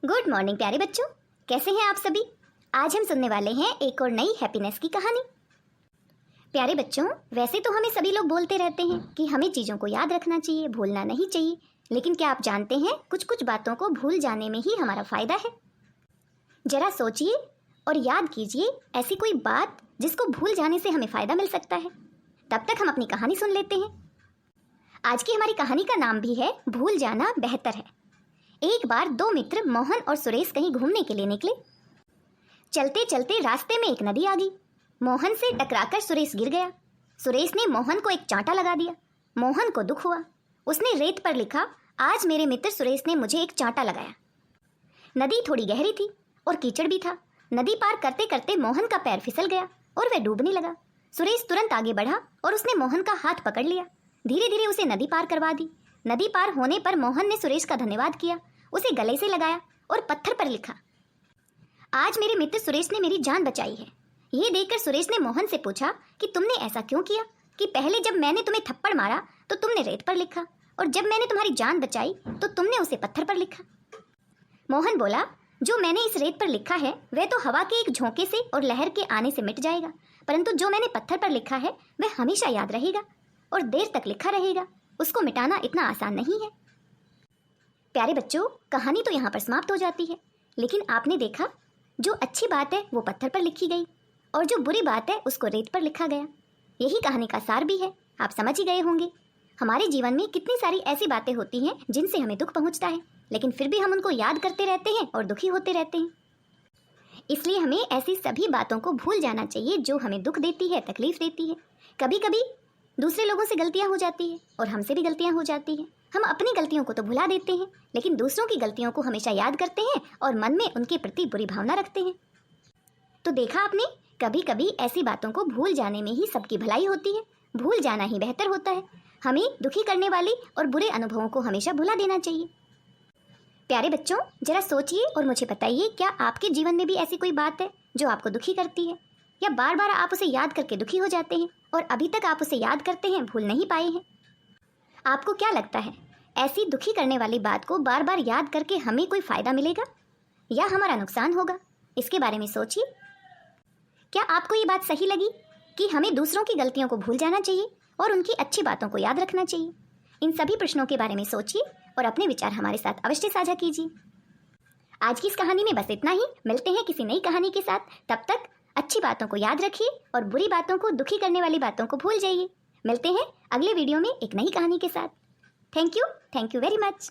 Good morning प्यारे बच्चों, कैसे हैं आप सभी। आज हम सुनने वाले हैं एक और नई हैप्पीनेस की कहानी। प्यारे बच्चों, वैसे तो हमें सभी लोग बोलते रहते हैं कि हमें चीज़ों को याद रखना चाहिए, भूलना नहीं चाहिए। लेकिन क्या आप जानते हैं कुछ कुछ बातों को भूल जाने में ही हमारा फ़ायदा है। जरा सोचिए और याद कीजिए ऐसी कोई बात जिसको भूल जाने से हमें फ़ायदा मिल सकता है। तब तक हम अपनी कहानी सुन लेते हैं। आज की हमारी कहानी का नाम भी है भूल जाना बेहतर है। एक बार दो मित्र मोहन और सुरेश कहीं घूमने के लिए निकले। चलते चलते रास्ते में एक नदी आ गई। मोहन से टकराकर सुरेश गिर गया। सुरेश ने मोहन को एक चांटा लगा दिया। मोहन को दुख हुआ। उसने रेत पर लिखा, आज मेरे मित्र सुरेश ने मुझे एक चांटा लगाया। नदी थोड़ी गहरी थी और कीचड़ भी था। नदी पार करते करते मोहन का पैर फिसल गया और वह डूबने लगा। सुरेश तुरंत आगे बढ़ा और उसने मोहन का हाथ पकड़ लिया। धीरे धीरे उसे नदी पार करवा दी। नदी पार होने पर मोहन ने सुरेश का धन्यवाद किया, उसे गले से लगाया और पत्थर पर लिखा, आज मेरे मित्र सुरेश ने मेरी जान बचाई है। ये देखकर सुरेश ने मोहन से पूछा कि तुमने ऐसा क्यों किया कि पहले जब मैंने तुम्हें थप्पड़ मारा तो तुमने रेत पर लिखा और जब मैंने तुम्हारी जान बचाई तो तुमने उसे पत्थर पर लिखा। मोहन बोला, जो मैंने इस रेत पर लिखा है वह तो हवा के एक झोंके से और लहर के आने से मिट जाएगा, परंतु जो मैंने पत्थर पर लिखा है वह हमेशा याद रहेगा और देर तक लिखा रहेगा। उसको मिटाना इतना आसान नहीं है। प्यारे बच्चों, कहानी तो यहाँ पर समाप्त हो जाती है, लेकिन आपने देखा जो अच्छी बात है वो पत्थर पर लिखी गई और जो बुरी बात है उसको रेत पर लिखा गया। यही कहानी का सार भी है। आप समझ ही गए होंगे। हमारे जीवन में कितनी सारी ऐसी बातें होती हैं जिनसे हमें दुख पहुँचता है, लेकिन फिर भी हम उनको याद करते रहते हैं और दुखी होते रहते हैं। इसलिए हमें ऐसी सभी बातों को भूल जाना चाहिए जो हमें दुख देती है, तकलीफ देती है। कभी कभी दूसरे लोगों से गलतियाँ हो जाती हैं और हमसे भी गलतियाँ हो जाती हैं। हम अपनी गलतियों को तो भुला देते हैं, लेकिन दूसरों की गलतियों को हमेशा याद करते हैं और मन में उनके प्रति बुरी भावना रखते हैं। तो देखा आपने, कभी कभी ऐसी बातों को भूल जाने में ही सबकी भलाई होती है। भूल जाना ही बेहतर होता है। हमें दुखी करने वाली और बुरे अनुभवों को हमेशा भुला देना चाहिए। प्यारे बच्चों, जरा सोचिए और मुझे बताइए, क्या आपके जीवन में भी ऐसी कोई बात है जो आपको दुखी करती है, या बार बार आप उसे याद करके दुखी हो जाते हैं और अभी तक आप उसे याद करते हैं, भूल नहीं पाए हैं। आपको क्या लगता है, ऐसी दुखी करने वाली बात को बार बार याद करके हमें कोई फ़ायदा मिलेगा या हमारा नुकसान होगा? इसके बारे में सोचिए। क्या आपको ये बात सही लगी कि हमें दूसरों की गलतियों को भूल जाना चाहिए और उनकी अच्छी बातों को याद रखना चाहिए? इन सभी प्रश्नों के बारे में सोचिए और अपने विचार हमारे साथ अवश्य साझा कीजिए। आज की इस कहानी में बस इतना ही। मिलते हैं किसी नई कहानी के साथ। तब तक अच्छी बातों को याद रखिए और बुरी बातों को, दुखी करने वाली बातों को भूल जाइए। मिलते हैं अगले वीडियो में एक नई कहानी के साथ। Thank you very much.